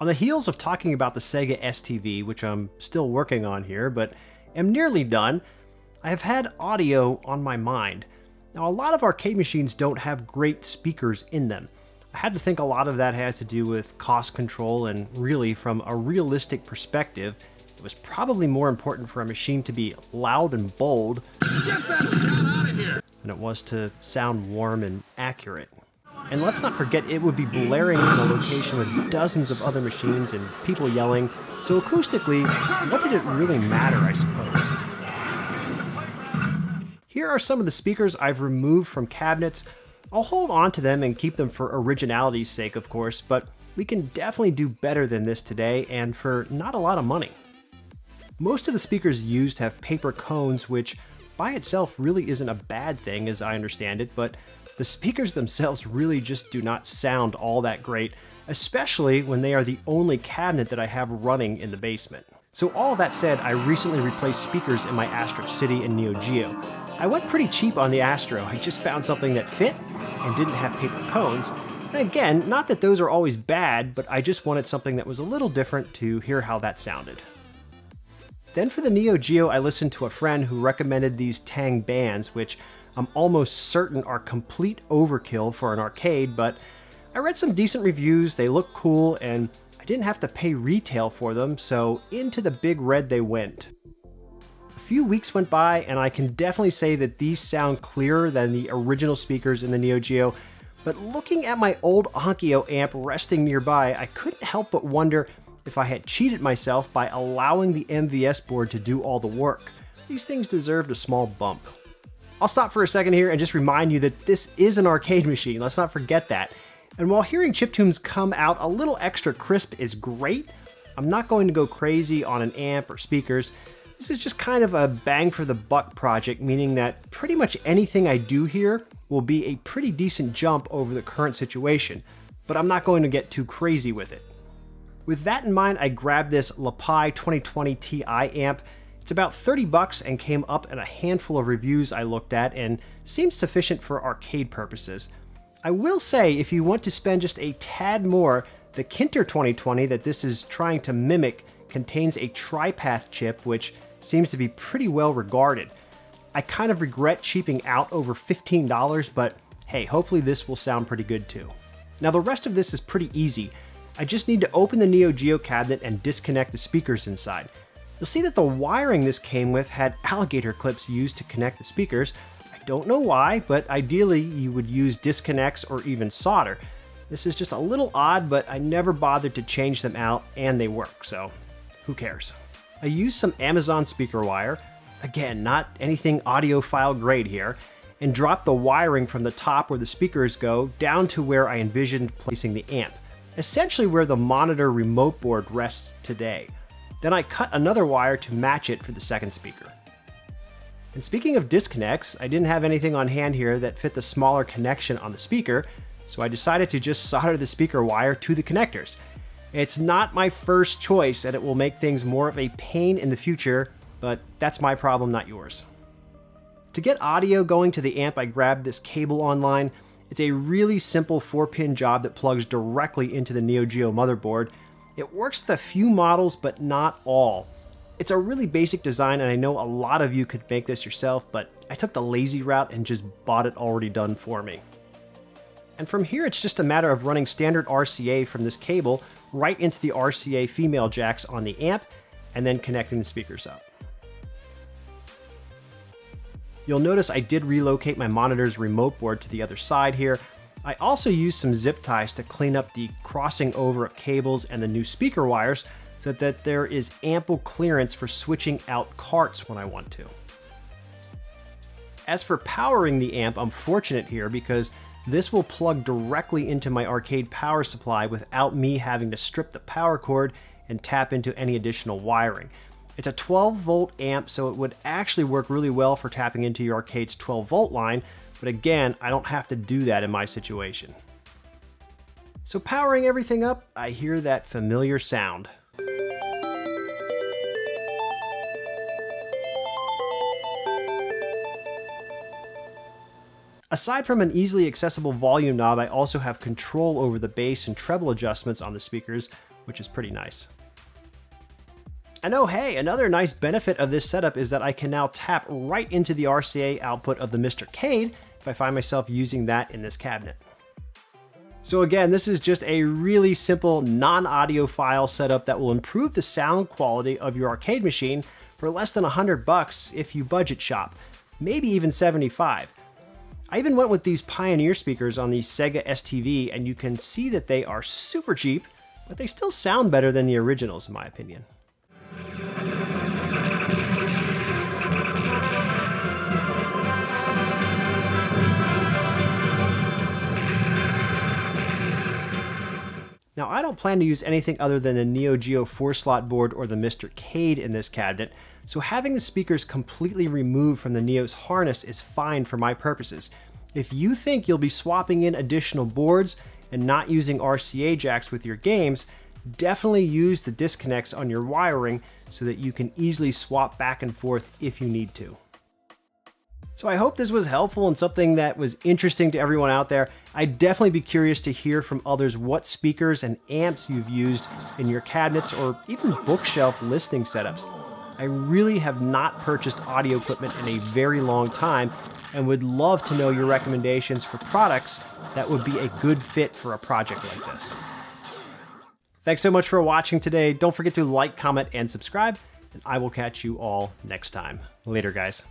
On the heels of talking about the Sega STV, which I'm still working on here, but am nearly done, I have had audio on my mind. Now, a lot of arcade machines don't have great speakers in them. I had to think a lot of that has to do with cost control, and really, from a realistic perspective, it was probably more important for a machine to be loud and bold than it was to sound warm and accurate. And let's not forget, it would be blaring in a location with dozens of other machines and people yelling, so acoustically, what did it really matter, I suppose? Here are some of the speakers I've removed from cabinets. I'll hold on to them and keep them for originality's sake, of course, but we can definitely do better than this today, and for not a lot of money. Most of the speakers used have paper cones, which by itself really isn't a bad thing as I understand it, but the speakers themselves really just do not sound all that great, especially when they are the only cabinet that I have running in the basement. So all that said, I recently replaced speakers in my Astro City and Neo Geo. I went pretty cheap on the Astro. I just found something that fit and didn't have paper cones. And again, not that those are always bad, but I just wanted something that was a little different to hear how that sounded. Then for the Neo Geo, I listened to a friend who recommended these Tang bands, which I'm almost certain are complete overkill for an arcade, but I read some decent reviews, they look cool, and I didn't have to pay retail for them, so into the big red they went. A few weeks went by, and I can definitely say that these sound clearer than the original speakers in the Neo Geo, but looking at my old Onkyo amp resting nearby, I couldn't help but wonder if I had cheated myself by allowing the MVS board to do all the work. These things deserved a small bump. I'll stop for a second here and just remind you that this is an arcade machine, let's not forget that. And while hearing chiptunes come out a little extra crisp is great, I'm not going to go crazy on an amp or speakers. This is just kind of a bang for the buck project, meaning that pretty much anything I do here will be a pretty decent jump over the current situation, but I'm not going to get too crazy with it. With that in mind, I grabbed this Lepai 2020 Ti amp. It's about 30 bucks and came up in a handful of reviews I looked at and seems sufficient for arcade purposes. I will say, if you want to spend just a tad more, the Kinter 2020 that this is trying to mimic contains a tri-path chip, which seems to be pretty well regarded. I kind of regret cheaping out over $15, but hey, hopefully this will sound pretty good too. Now the rest of this is pretty easy. I just need to open the Neo Geo cabinet and disconnect the speakers inside. You'll see that the wiring this came with had alligator clips used to connect the speakers. I don't know why, but ideally you would use disconnects or even solder. This is just a little odd, but I never bothered to change them out, and they work, so who cares? I used some Amazon speaker wire, again, not anything audiophile grade here, and dropped the wiring from the top where the speakers go down to where I envisioned placing the amp, essentially where the monitor remote board rests today. Then I cut another wire to match it for the second speaker. And speaking of disconnects, I didn't have anything on hand here that fit the smaller connection on the speaker, so I decided to just solder the speaker wire to the connectors. It's not my first choice, and it will make things more of a pain in the future, but that's my problem, not yours. To get audio going to the amp, I grabbed this cable online. It's a really simple 4-pin job that plugs directly into the Neo Geo motherboard. It works with a few models, but not all. It's a really basic design, and I know a lot of you could make this yourself, but I took the lazy route and just bought it already done for me. And from here, it's just a matter of running standard RCA from this cable right into the RCA female jacks on the amp, and then connecting the speakers up. You'll notice I did relocate my monitor's remote board to the other side here. I also used some zip ties to clean up the crossing over of cables and the new speaker wires so that there is ample clearance for switching out carts when I want to. As for powering the amp, I'm fortunate here because this will plug directly into my arcade power supply without me having to strip the power cord and tap into any additional wiring. It's a 12-volt amp, so it would actually work really well for tapping into your arcade's 12-volt line, but again, I don't have to do that in my situation. So powering everything up, I hear that familiar sound. Aside from an easily accessible volume knob, I also have control over the bass and treble adjustments on the speakers, which is pretty nice. And oh hey, another nice benefit of this setup is that I can now tap right into the RCA output of the Mr. Cade if I find myself using that in this cabinet. So again, this is just a really simple non-audiophile setup that will improve the sound quality of your arcade machine for less than $100 if you budget shop, maybe even $75. I even went with these Pioneer speakers on the Sega STV, and you can see that they are super cheap, but they still sound better than the originals in my opinion. Now, I don't plan to use anything other than the Neo Geo 4-slot board or the Mr. Cade in this cabinet, so having the speakers completely removed from the Neo's harness is fine for my purposes. If you think you'll be swapping in additional boards and not using RCA jacks with your games, definitely use the disconnects on your wiring so that you can easily swap back and forth if you need to. So I hope this was helpful and something that was interesting to everyone out there. I'd definitely be curious to hear from others what speakers and amps you've used in your cabinets or even bookshelf listening setups. I really have not purchased audio equipment in a very long time and would love to know your recommendations for products that would be a good fit for a project like this. Thanks so much for watching today. Don't forget to like, comment, and subscribe, and I will catch you all next time. Later, guys.